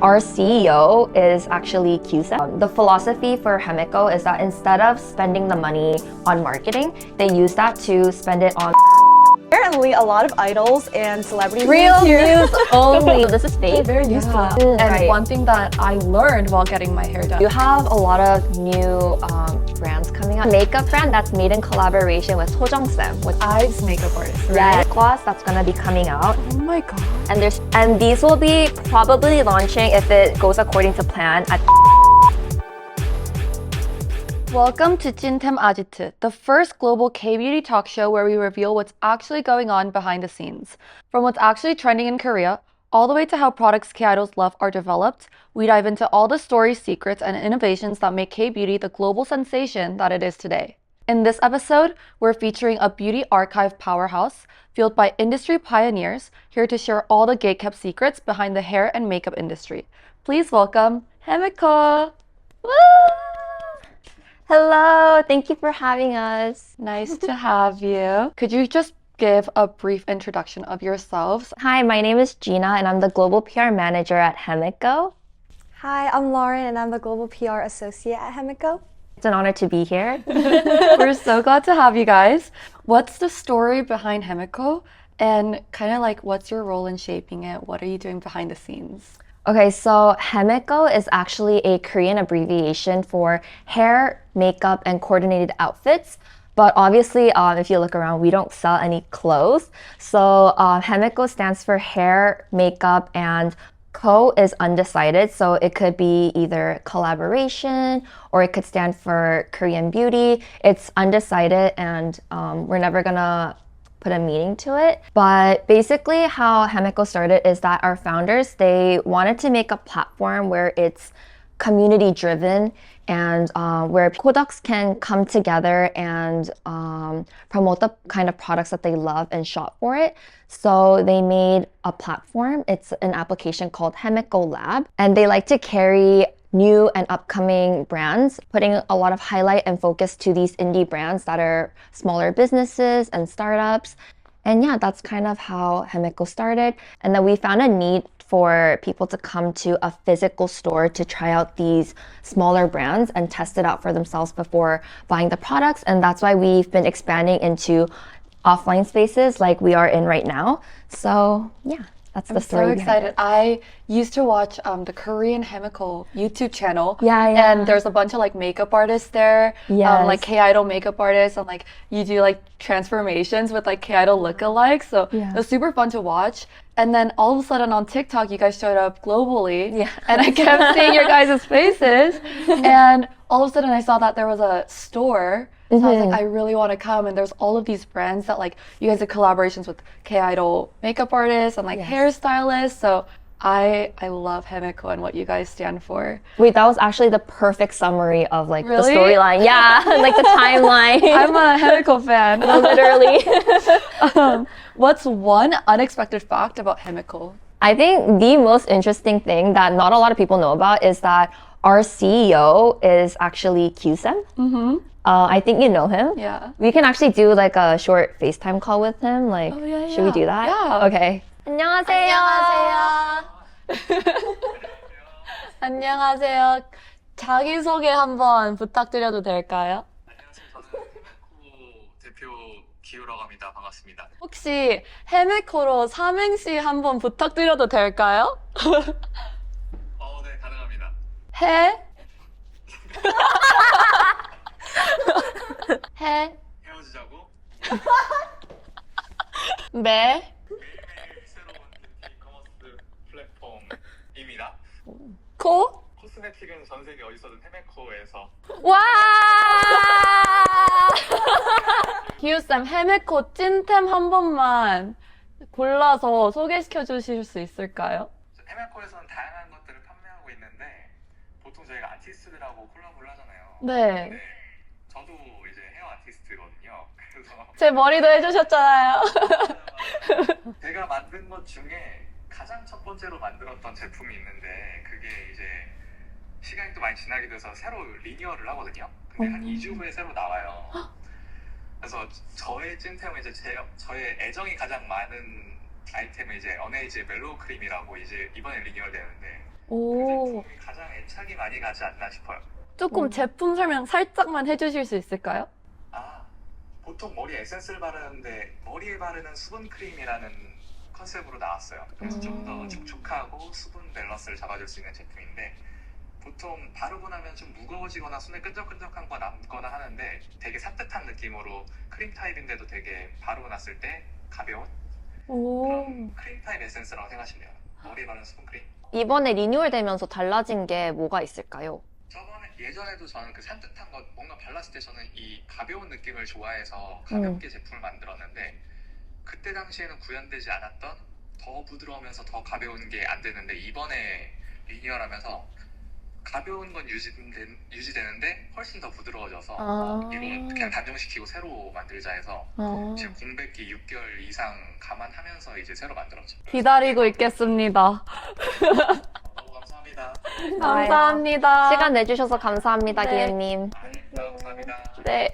Our CEO is actually KIU Ssaem. The philosophy for HEMEKO is that instead of spending the money on marketing, they use that to spend it on Apparently, a lot of idols and celebrities real here. news only. This is fake. Very useful. Yeah. And Right. one thing that I learned while getting my hair done. You have a lot of new brands coming out. Makeup brand that's made in collaboration with Ssaem, with ANAZE makeup artist, red right? gloss that's gonna be coming out. Oh my god. And these will be probably launching if it goes according to plan at Welcome to JJINTEM AGIT, the first global K-beauty talk show where we reveal what's actually going on behind the scenes. From what's actually trending in Korea, all the way to how products K-idols love are developed, we dive into all the stories, secrets, and innovations that make K-beauty the global sensation that it is today. In this episode, we're featuring a beauty archive powerhouse fueled by industry pioneers here to share all the gatekept secrets behind the hair and makeup industry. Please welcome HEMEKO! Woo! Hello, thank you for having us. Nice to have you. Could you just give a brief introduction of yourselves? Hi, my name is Gina and I'm the Global PR Manager at HEMEKO. Hi, I'm Lauren and I'm the Global PR Associate at HEMEKO. It's an honor to be here. We're so glad to have you guys. What's the story behind HEMEKO? And kind of like, what's your role in shaping it? What are you doing behind the scenes? Okay, so HEMEKO is actually a Korean abbreviation for hair, makeup, and coordinated outfits. But obviously, if you look around, we don't sell any clothes. So HEMEKO stands for hair, makeup, and ko is undecided. So it could be either collaboration or it could stand for Korean beauty. It's undecided and we're never gonna put a meaning to it. But basically how HEMEKO started is that our founders, they wanted to make a platform where it's community driven and where products can come together and promote the kind of products that they love and shop for it. So they made a platform. It's an application called HEMEKO Lab. And they like to carry new and upcoming brands, putting a lot of highlight and focus to these indie brands that are smaller businesses and startups. And yeah, that's kind of how HEMEKO started. And then we found a need for people to come to a physical store to try out these smaller brands and test it out for themselves before buying the products. And that's why we've been expanding into offline spaces like we are in right now. So yeah. That's the story. I'm so excited. I used to watch the Korean HEMEKO YouTube channel. Yeah. And there's a bunch of like makeup artists there. Yes. Like K-idol makeup artists, and like you do like transformations with like K-idol lookalikes. So Yeah. it was super fun to watch. And then all of a sudden on TikTok, you guys showed up globally. Yeah. And I kept seeing your guys' faces. And all of a sudden I saw that there was a store. So I was like, I really want to come. And there's all of these brands that like you guys have collaborations with K-idol makeup artists and like hairstylists. So I love HEMEKO and what you guys stand for. Wait, that was actually the perfect summary of like Really? the storyline. Yeah, like the timeline. I'm a HEMEKO fan. Literally. What's one unexpected fact about HEMEKO? I think the most interesting thing that not a lot of people know about is that our CEO is actually KIU Ssaem. I think you know him. Yeah. We can actually do like a short FaceTime call with him. Like, Oh, yeah, should we do that? Yeah. Okay. 안녕하세요. 안녕하세요. 자기소개 한번 부탁드려도 될까요? 안녕하세요. 저는 헤메코 대표 기우라고 합니다. 반갑습니다. 혹시 헤메코로 삼행시 한번 부탁드려도 될까요? 네, 가능합니다. 해? 해? 헤어지자고 매? 매일매일 새로운 뷰티 커머스 플랫폼입니다. 코? 코스메틱은 전 세계 어디서든 헤메코에서 와! 기우쌤, 헤메코 찐템 한 번만 골라서 소개시켜 주실 수 있을까요? 헤메코에서는 다양한 것들을 판매하고 있는데 보통 저희가 아티스트들하고 콜라보를 하잖아요. 네. 네, 저도 이제 헤어 아티스트거든요. 그래서 제 머리도 해주셨잖아요. 제가 만든 것 중에 가장 첫 번째로 만들었던 제품이 있는데 그게 이제 시간이 또 많이 지나게 돼서 새로 리뉴얼을 하거든요. 근데 한 2주 후에 새로 나와요. 그래서 저의 찐템은 이제 저의 애정이 가장 많은 아이템은 이제 어네이즈 멜로우 크림이라고 이제 이번에 리뉴얼 되는데 그 오, 제품이 가장 애착이 많이 가지 않나 싶어요. 조금 제품 설명 살짝만 해주실 수 있을까요? 아, 보통 머리에 에센스를 바르는데 머리에 바르는 수분 크림이라는 컨셉으로 나왔어요. 그래서 좀 더 촉촉하고 수분 밸런스를 잡아줄 수 있는 제품인데 보통 바르고 나면 좀 무거워지거나 손에 끈적끈적한 거 남거나 하는데 되게 산뜻한 느낌으로 크림 타입인데도 되게 바르고 났을 때 가벼운 오, 그런 크림 타입 에센스라고 생각하시면 돼요. 머리에 바르는 수분 크림. 이번에 리뉴얼 되면서 달라진 게 뭐가 있을까요? 저번에 예전에도 저는 그 산뜻한 거 뭔가 발랐을 때 저는 이 가벼운 느낌을 좋아해서 가볍게 제품을 만들었는데 그때 당시에는 구현되지 않았던 더 부드러우면서 더 가벼운 게 안 되는데 이번에 리뉴얼하면서 가벼운 건 유지되는데 훨씬 더 부드러워져서 이거 그냥 단종시키고 새로 만들자 해서 지금 공백기 6개월 이상 감안하면서 이제 새로 만들었죠. 기다리고 있겠습니다. 너무 감사합니다. 감사합니다. 시간 내주셔서 감사합니다, 네. 기은님. 감사합니다. 네.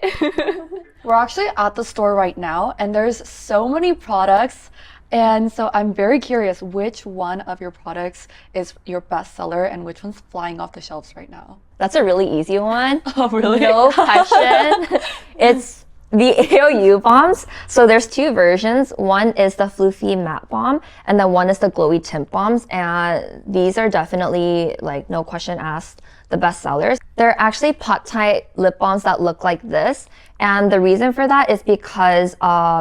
We're actually at the store right now, and there's so many products. And so I'm very curious which one of your products is your best seller and which one's flying off the shelves right now. That's a really easy one. Oh, really? No question. It's the AOU bombs. So there's two versions. One is the Floofy matte bomb, and then one is the Glowy tint bombs. And these are definitely, like, no question asked, the best sellers. They're actually pot-tight lip balms that look like this. And the reason for that is because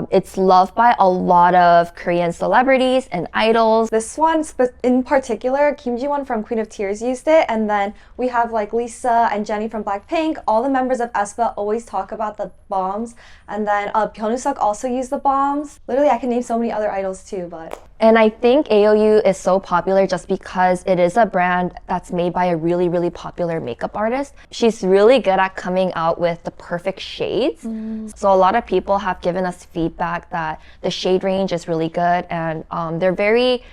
it's loved by a lot of Korean celebrities and idols. This one in particular, Kim Jiwon from Queen of Tears used it, and then we have like Lisa and Jennie from Blackpink. All the members of Aespa always talk about the bombs, and then Hyunwoo also used the bombs. Literally, I can name so many other idols too, but. And I think AOU is so popular just because it is a brand that's made by a really, really popular makeup artist. She's really good at coming out with the perfect shades. So a lot of people have given us feedback that the shade range is really good, and they're very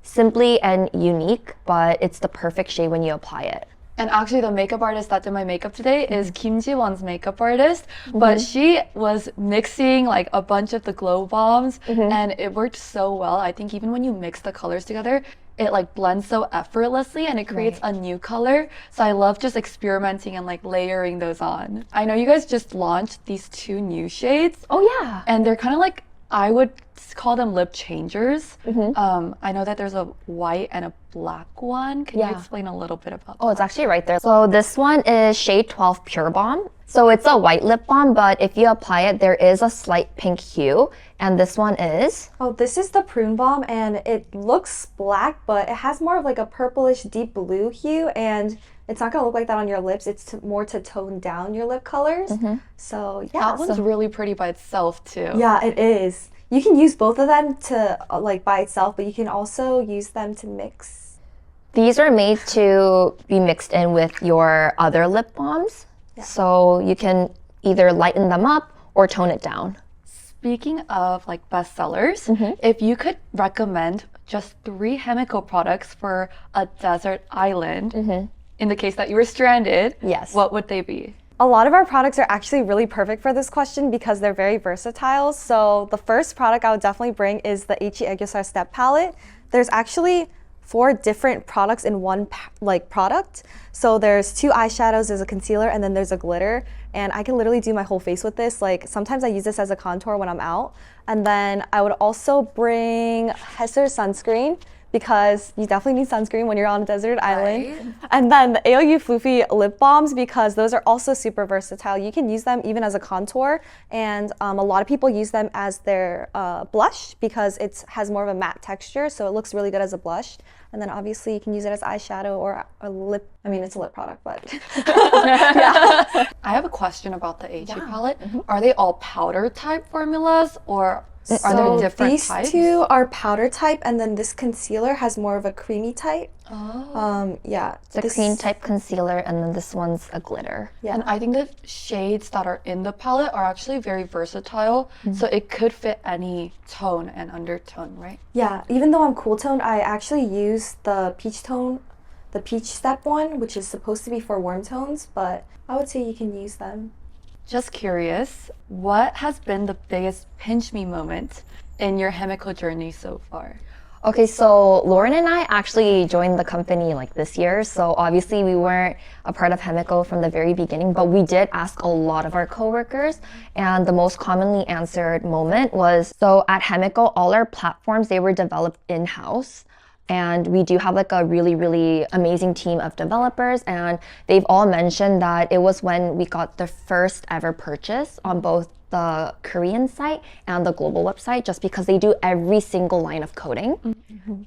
simply and unique, but it's the perfect shade when you apply it. And actually, the makeup artist that did my makeup today is Kim Ji-won's makeup artist. But she was mixing like a bunch of the glow bombs, and it worked so well. I think even when you mix the colors together, it like blends so effortlessly and it creates a new color. So I love just experimenting and like layering those on. I know you guys just launched these two new shades. Oh yeah. And they're kind of like, I would call them lip changers. I know that there's a white and a black one. Can you explain a little bit about that? Oh, it's actually right there. So this one is shade 12 Pure Balm. So it's a white lip balm, but if you apply it, there is a slight pink hue. And this one is... Oh, this is the Prune Balm, and it looks black, but it has more of like a purplish deep blue hue, and it's not gonna look like that on your lips. It's more to tone down your lip colors. So yeah. That one's really pretty by itself too. Yeah, it is. You can use both of them to like by itself, but you can also use them to mix. These are made to be mixed in with your other lip balms. So you can either lighten them up or tone it down. Speaking of like bestsellers, if you could recommend just 3 HEMEKO products for a desert island, in the case that you were stranded, Yes. what would they be? A lot of our products are actually really perfect for this question because they're very versatile. So the first product I would definitely bring is the KIU Ssaem Step Palette. There's actually 4 different products in one product. So there's 2 eyeshadows, there's a concealer, and then there's a glitter. And I can literally do my whole face with this. Like sometimes I use this as a contour when I'm out. And then I would also bring Hesul sunscreen, because you definitely need sunscreen when you're on a desert island. And then the AOU Floofy lip balms, because those are also super versatile. You can use them even as a contour, and a lot of people use them as their blush because it has more of a matte texture, so it looks really good as a blush. And then obviously you can use it as eyeshadow or a lip. I mean, it's a lip product, but I have a question about the AG palette. Are they all powder type formulas, or are there different these types? 2 are powder type, and then this concealer has more of a creamy type. Yeah. It's a cream type concealer, and then this one's a glitter. Yeah. And I think the shades that are in the palette are actually very versatile, so it could fit any tone and undertone, right? Yeah, even though I'm cool toned, I actually use the peach tone, the peach step one, which is supposed to be for warm tones, but I would say you can use them. Just curious, what has been the biggest pinch me moment in your HEMEKO journey so far? Okay, so Lauren and I actually joined the company like this year. So obviously we weren't a part of HEMEKO from the very beginning, but we did ask a lot of our coworkers. And the most commonly answered moment was, so at HEMEKO, all our platforms, they were developed in-house. And we do have like a really, really amazing team of developers. And they've all mentioned that it was when we got the first ever purchase on both the Korean site and the global website, just because they do every single line of coding.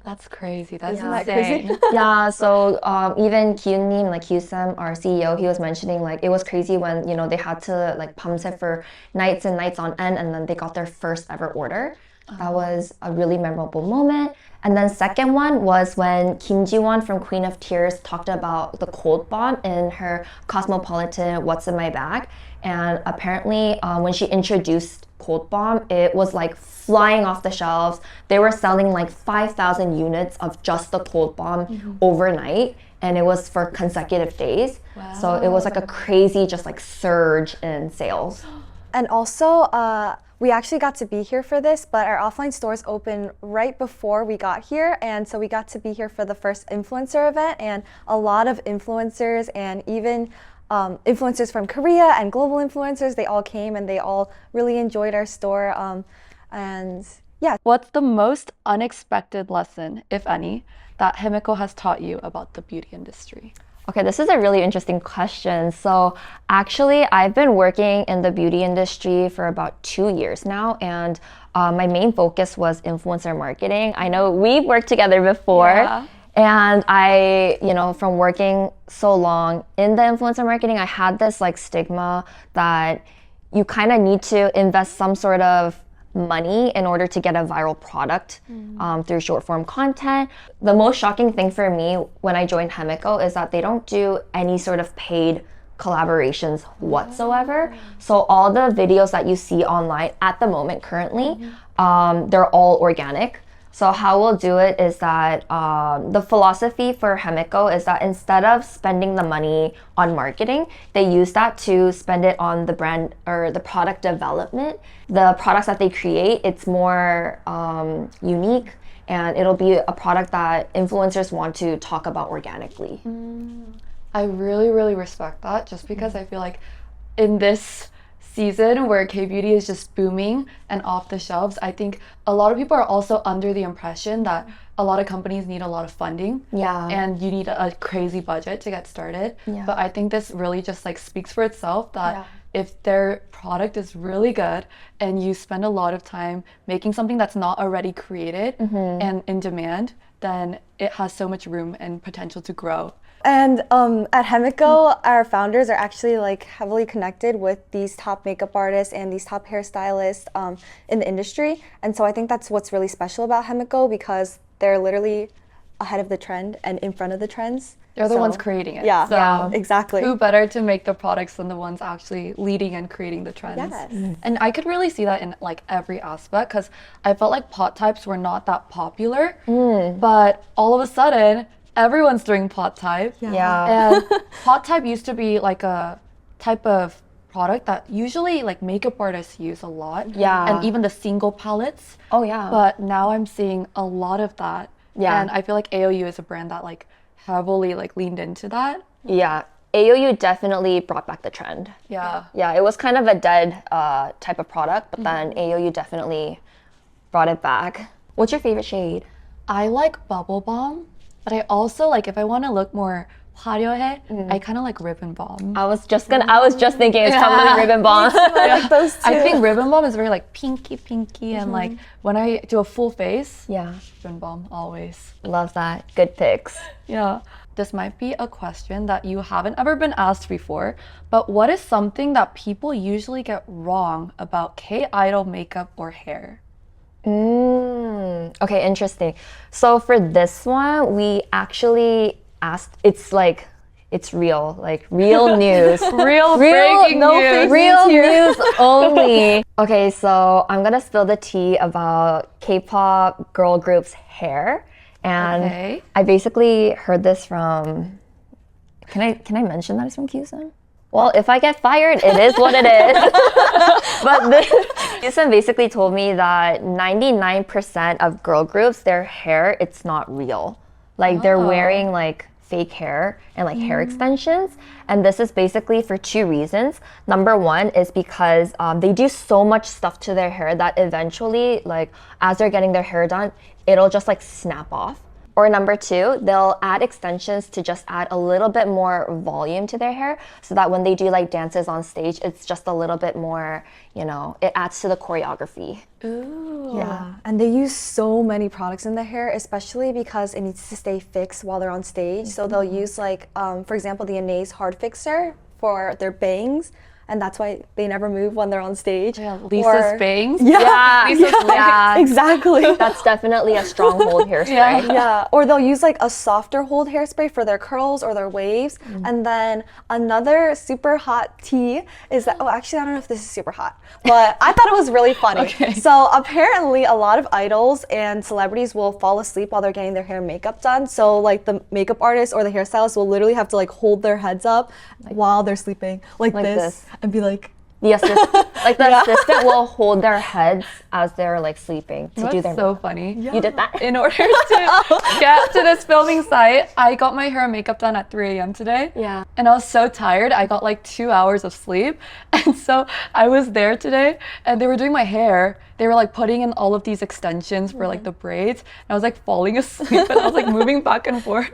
That's crazy. That's Yeah. insane. Yeah, so even KIU like KIU Ssaem, our CEO, he was mentioning like it was crazy when, you know, they had to like 밤새 for nights and nights on end, and then they got their first ever order. That was a really memorable moment. And then second one was when Jiwon from Queen of Tears talked about the cold bomb in her Cosmopolitan What's in My Bag. And apparently when she introduced cold bomb, it was like flying off the shelves. They were selling like 5,000 units of just the cold bomb overnight. And it was for consecutive days. Wow. So it was like a crazy just like surge in sales. And also, we actually got to be here for this, but our offline stores opened right before we got here. And so we got to be here for the first influencer event, and a lot of influencers and even influencers from Korea and global influencers, they all came and they all really enjoyed our store. And yeah. What's the most unexpected lesson, if any, that HEMEKO has taught you about the beauty industry? Okay, this is a really interesting question. So actually, I've been working in the beauty industry for about 2 years now, and my main focus was influencer marketing. I know we've worked together before, and I, you know, from working so long in the influencer marketing, I had this like stigma that you kind of need to invest some sort of money in order to get a viral product through short form content. The most shocking thing for me when I joined HEMEKO is that they don't do any sort of paid collaborations whatsoever. So all the videos that you see online at the moment currently, they're all organic. So how we'll do it is that the philosophy for HEMEKO is that instead of spending the money on marketing, they use that to spend it on the brand or the product development. The products that they create, it's more unique, and it'll be a product that influencers want to talk about organically. I really, really respect that, just because I feel like in this season where K-beauty is just booming and off the shelves, I think a lot of people are also under the impression that a lot of companies need a lot of funding. Yeah. And you need a crazy budget to get started. Yeah. But I think this really just like speaks for itself that if their product is really good and you spend a lot of time making something that's not already created and in demand, then it has so much room and potential to grow. And at HEMEKO, our founders are actually like heavily connected with these top makeup artists and these top hairstylists in the industry. And so I think that's what's really special about HEMEKO, because they're literally ahead of the trend and in front of the trends. They're the ones creating it. Yeah, So exactly. who better to make the products than the ones actually leading and creating the trends? Yes. And I could really see that in like every aspect, because I felt like pot types were not that popular, but all of a sudden, everyone's doing pot type. Yeah. And pot type used to be like a type of product that usually like makeup artists use a lot. Yeah. And even the single palettes. Oh yeah. But now I'm seeing a lot of that. Yeah. And I feel like AOU is a brand that like heavily like leaned into that. Yeah. AOU definitely brought back the trend. Yeah. Yeah, it was kind of a dead type of product, but then AOU definitely brought it back. What's your favorite shade? I like Bubble Balm, but I also like, if I want to look more 화려해, I kind of like Ribbon Balm. I was just thinking it's probably Ribbon Balm. I like those two. I think Ribbon Balm is very like pinky, and like when I do a full face, Yeah, Ribbon Balm always. love that. Good picks. Yeah. This might be a question that you haven't ever been asked before, but what is something that people usually get wrong about K-idol makeup or hair? Okay, interesting. So for this one, we actually asked, it's real, like real news. Real breaking news. Real news only. Okay, so I'm gonna spill the tea about K-pop girl groups' hair. And Okay. I basically heard this from, can I mention that it's from KIU Ssaem? Well, if I get fired, it is what it is. But Yusen basically told me that 99% of girl groups, their hair, it's not real. Like they're wearing like fake hair and like hair extensions. And this is basically for two reasons. Number one is because they do so much stuff to their hair that eventually, like as they're getting their hair done, it'll just like snap off. Or number two, they'll add extensions to just add a little bit more volume to their hair so that when they do like dances on stage, it's just a little bit more, you know, it adds to the choreography. Ooh. Yeah, and they use so many products in the hair, especially because it needs to stay fixed while they're on stage. So they'll use like, for example, the ANAZE hard fixer for their bangs. And that's why they never move when they're on stage. Yeah, Lisa's bangs. Yeah, Lisa's yeah. Exactly. That's definitely a stronghold hairspray. Yeah, or they'll use like a softer hold hairspray for their curls or their waves. And then another super hot tea is that, oh, actually, I don't know if this is super hot, but I thought it was really funny. So apparently a lot of idols and celebrities will fall asleep while they're getting their hair and makeup done. So like the makeup artist or the hairstylist will literally have to like hold their heads up while they're sleeping, like this. And be like, The assistant will hold their heads as they're like sleeping to do their so funny. You did that? In order to get to this filming site, I got my hair and makeup done at 3 a.m. today. Yeah. And I was so tired. I got like 2 hours of sleep. And so I was there today and they were doing my hair. They were like putting in all of these extensions for like the braids. And I was like falling asleep and I was like moving back and forth.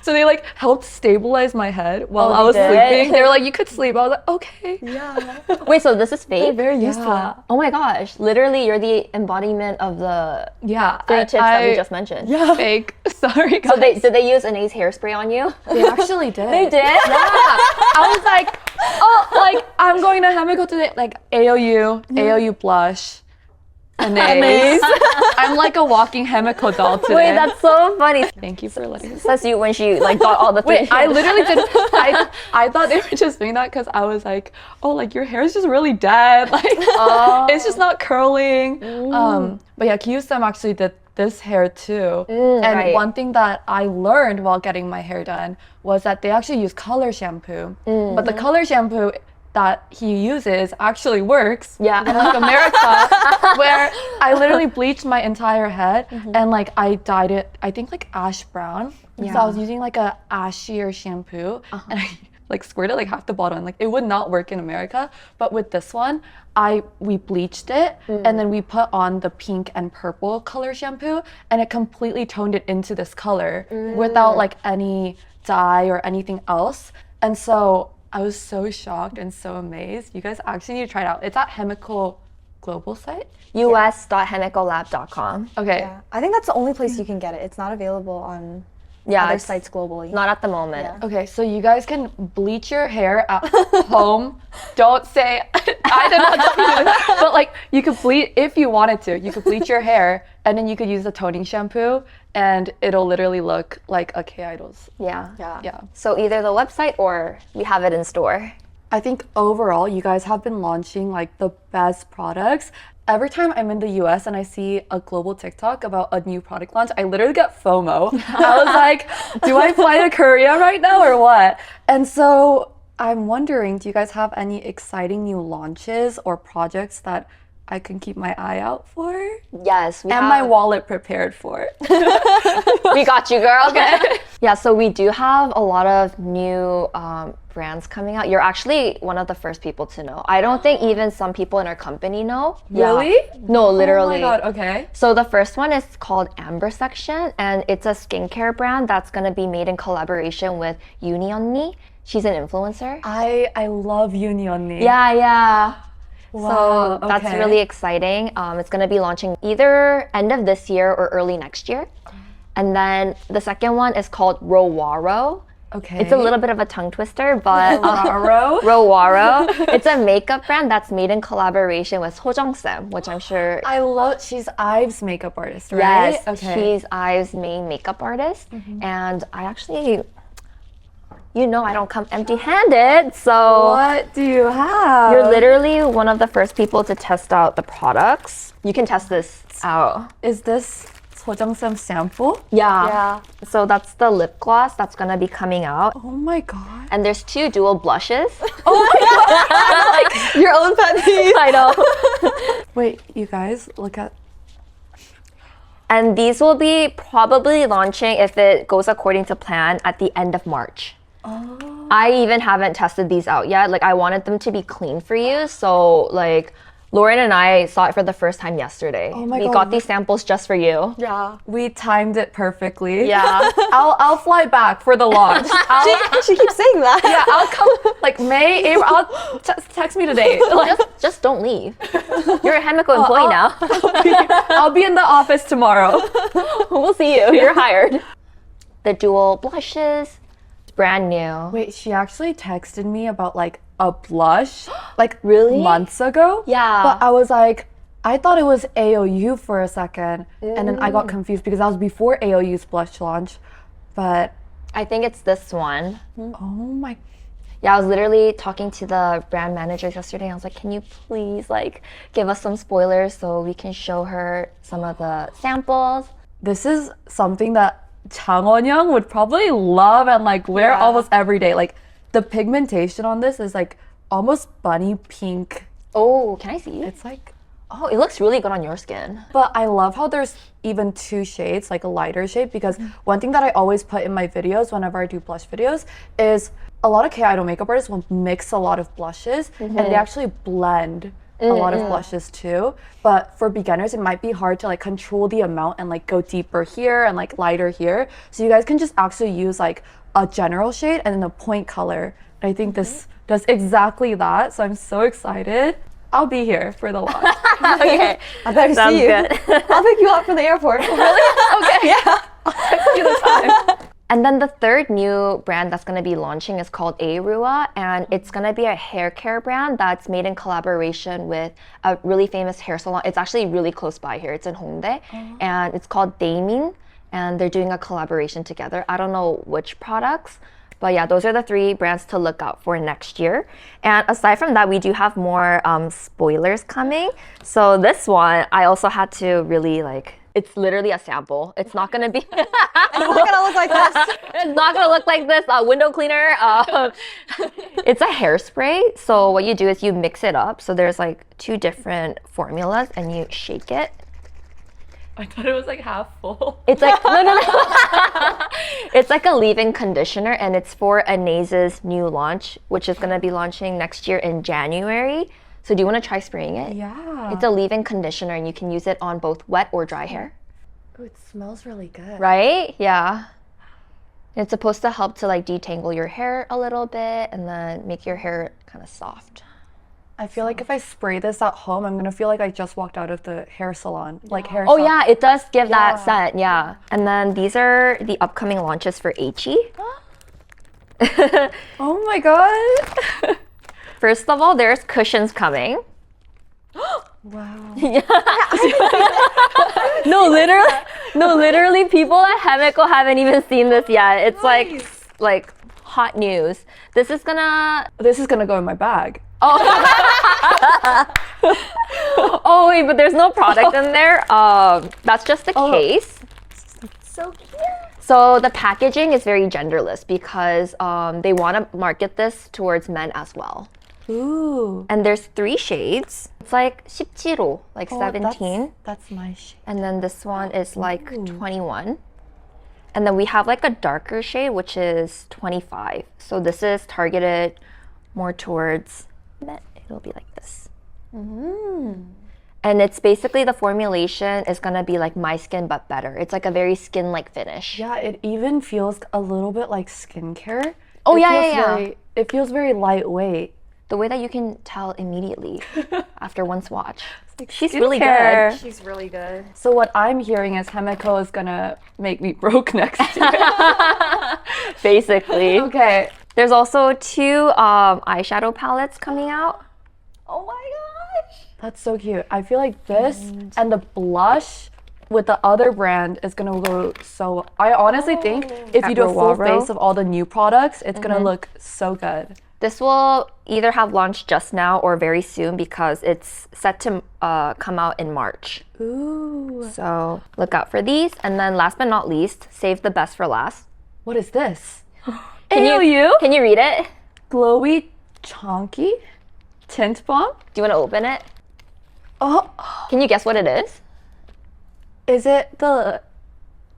So they like helped stabilize my head while I was sleeping. They were like, you could sleep. I was like, okay. yeah. Wait, so this is fake? Very useful. Oh my gosh, literally you're the embodiment of the Yeah. three tips that we just mentioned. Yeah. Fake. Sorry, guys. So did they use ANAZE hairspray on you? They actually did. They did? Yeah. I was like, oh, like I'm going to HEMEKO today. Like AOU, AOU blush, ANAZE. I'm like a walking HEMEKO doll today. Wait, that's so funny. Thank you for letting me. That's you when she like got all the three. Wait, I literally did. I thought they were just doing that because I was like, oh, like your hair is just really dead. Like, it's just not curling. But yeah, KIU Ssaem actually did this hair too. And right. one thing that I learned while getting my hair done was that they actually use color shampoo. But the color shampoo that he uses actually works. Yeah. Like America, where I literally bleached my entire head and like I dyed it, I think like ash brown. So I was using like a ashier shampoo and I like squirted like half the bottle and like it would not work in America. But with this one, we bleached it and then we put on the pink and purple color shampoo and it completely toned it into this color without like any dye or anything else. And so I was so shocked and so amazed. You guys actually need to try it out. It's at HEMEKO global site. us.hemekolab.com. Okay. Yeah. I think that's the only place you can get it. It's not available on Yeah, other it's sites globally. not at the moment. Okay, so you guys can bleach your hair at home. Don't say, I did not tell you that. But like, you could bleach, if you wanted to, you could bleach your hair and then you could use the toning shampoo and it'll literally look like a K-Idol's. Yeah. Yeah. So either the website or we have it in store. I think overall, you guys have been launching like the best products. Every time I'm in the US and I see a global TikTok about a new product launch, I literally get FOMO. I was like, do I fly to Korea right now or what? And so I'm wondering, do you guys have any exciting new launches or projects that I can keep my eye out for? Yes, we And have my wallet prepared for. we got you, girl. Okay. Yeah, so we do have a lot of new brands coming out. You're actually one of the first people to know. I don't think even some people in our company know. Really? Yeah. No, literally. Oh my god, okay. So the first one is called Amber Section, and it's a skincare brand that's gonna be made in collaboration with Uni 언니. She's an influencer. I love Uni 언니. Yeah. Wow, So that's okay. really exciting. It's going to be launching either end of this year or early next year. And then the second one is called Rowaro. Okay. It's a little bit of a tongue twister, but Rowaro? Rowaro. It's a makeup brand that's made in collaboration with Ssaem, which I'm sure. I love, she's Ive's makeup artist, right? Yes, she's IVE's main makeup artist. And I actually, you know, I don't come empty-handed, so. What do you have? You're literally one of the first people to test out the products. You can test this out. Is this Ssaem sample? Yeah. So that's the lip gloss that's gonna be coming out. Oh my god. And there's 2 dual blushes. Your own pet peeve. I know. Wait, you guys, look at. And these will be probably launching, if it goes according to plan, at the end of March. Oh. I even haven't tested these out yet. Like, I wanted them to be clean for you. So, like, Lauren and I saw it for the first time yesterday. Oh my we God. got these samples just for you. Yeah. We timed it perfectly. Yeah. I'll fly back for the launch. She keeps saying that. Yeah, I'll come like May, April. I'll text me today. Like, just don't leave. You're a HEMEKO employee now. I'll be in the office tomorrow. We'll see you. You're hired. The dual blushes, it's brand new. Wait, she actually texted me about like a blush, like Really? months ago. Yeah. But I was like, I thought it was AOU for a second, and then I got confused because that was before AOU's blush launch. But I think it's this one. oh my. Yeah, I was literally talking to the brand managers yesterday. I was like, can you please like give us some spoilers so we can show her some of the samples? This is something that Wonyoung would probably love and like wear Yeah. almost every day. Like the pigmentation on this is like almost bunny pink. Oh, can I see? It's like, Oh, it looks really good on your skin. but I love how there's even two shades, like a lighter shade, because one thing that I always put in my videos whenever I do blush videos is a lot of K-idol makeup artists will mix a lot of blushes and they actually blend a lot of blushes too. But for beginners, it might be hard to like control the amount and like go deeper here and like lighter here. So you guys can just actually use like a general shade and then a point color. And I think this does exactly that. So I'm so excited. I'll be here for the launch. Okay. I better Sounds see you. good. I'll pick you up from the airport. Really? Okay. Yeah. See the time. And then the third new brand that's going to be launching is called AOU, and it's going to be a hair care brand that's made in collaboration with a really famous hair salon. It's actually really close by here. It's in Hongdae, and it's called Daemin, and they're doing a collaboration together. I don't know which products, but yeah, those are the three brands to look out for next year. And aside from that, we do have more spoilers coming. So this one, I also had to really like, it's literally a sample. It's not gonna be, It's not gonna look like this. it's not gonna look like this window cleaner. It's a hairspray. So what you do is you mix it up. So there's like two different formulas and you shake it. I thought it was like half full. It's like no. It's like a leave-in conditioner, and it's for ANAZE's new launch, which is gonna be launching next year in January. So do you want to try spraying it? Yeah. It's a leave-in conditioner, and you can use it on both wet or dry hair. Ooh, it smells really good. Right? Yeah. It's supposed to help to like detangle your hair a little bit, and then make your hair kind of soft. I feel like if I spray this at home, I'm gonna feel like I just walked out of the hair salon, like hair. Oh shop. yeah, it does give that scent. Yeah. And then these are the upcoming launches for HE. Oh my god. First of all, there's cushions coming. Wow. No, literally, people at HEMEKO haven't even seen this yet. It's like hot news. This is gonna. This is gonna go in my bag. Oh wait, but there's no product in there. That's just the case. So cute. So the packaging is very genderless because they want to market this towards men as well. Ooh. And there's 3 shades. It's like 17, like 17. That's my shade. And then this one is like 21. And then we have like a darker shade, which is 25. So this is targeted more towards men. It'll be like this. And it's basically the formulation is gonna be like my skin but better. It's like a very skin-like finish. Yeah, it even feels a little bit like skincare. Oh, It yeah, feels yeah, yeah. very- It feels very lightweight. The way that you can tell immediately after one swatch. She's skincare. really good. She's really good. So what I'm hearing is HEMEKO is gonna make me broke next year. Basically. Okay. There's also 2 eyeshadow palettes coming out. Oh my gosh. That's so cute. I feel like this and the blush with the other brand is gonna go so. I honestly think if you do a full Waro. face of all the new products, it's gonna look so good. This will either have launched just now or very soon because it's set to come out in March. Ooh. So look out for these. And then last but not least, save the best for last. What is this? AOU? Can you read it? Glowy Chonky Tint Balm? Do you want to open it? Oh, Can you guess what it is? is it the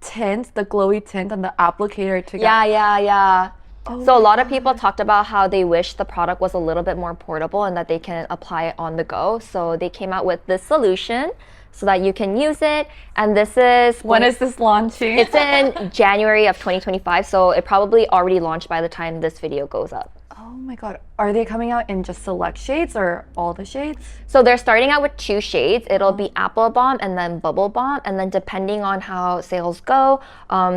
tint, the glowy tint, and the applicator together? Yeah. Oh So a my lot of people talked about how they wish the product was a little bit more portable and that they can apply it on the go. So they came out with this solution so that you can use it. And this is When is this launching? it's in January of 2025, so it probably already launched by the time this video goes up. Oh my god. Are they coming out in just select shades or all the shades? So they're starting out with 2 shades. It'll be Apple Balm and then Bubble Balm. And then depending on how sales go,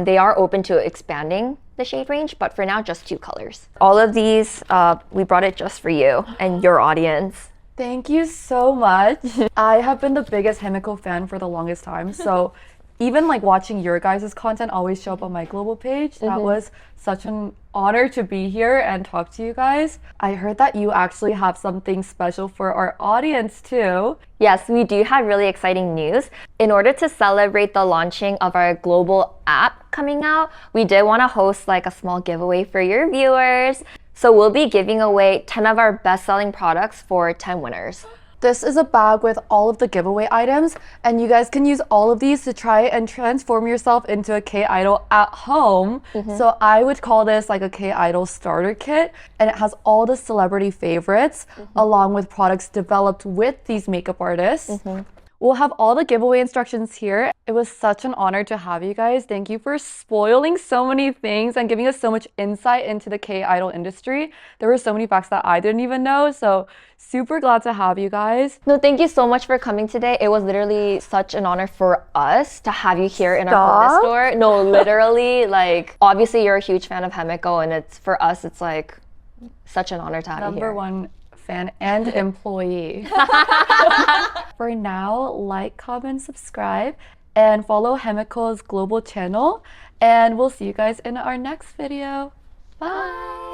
they are open to expanding the shade range, but for now, just 2 colors. All of these, we brought it just for you and your audience. Thank you so much. I have been the biggest HEMEKO fan for the longest time. So even like watching your guys' content always show up on my global page, that was such an honor to be here and talk to you guys. I heard that you actually have something special for our audience too. Yes, we do have really exciting news. In order to celebrate the launching of our global app coming out, we did want to host like a small giveaway for your viewers. So we'll be giving away 10 of our best-selling products for 10 winners. This is a bag with all of the giveaway items, and you guys can use all of these to try and transform yourself into a K-idol at home. So I would call this like a K-idol starter kit, and it has all the celebrity favorites along with products developed with these makeup artists. We'll have all the giveaway instructions here. It was such an honor to have you guys. Thank you for spoiling so many things and giving us so much insight into the K-idol industry. There were so many facts that I didn't even know, so super glad to have you guys. No, thank you so much for coming today. It was literally such an honor for us to have you here in our Stop. corner store. No, literally, like, obviously you're a huge fan of HEMEKO, and it's for us, it's like such an honor to have you here. Number 1 fan and employee. For now, like, comment, subscribe, and follow HEMEKO's global channel. And we'll see you guys in our next video. Bye!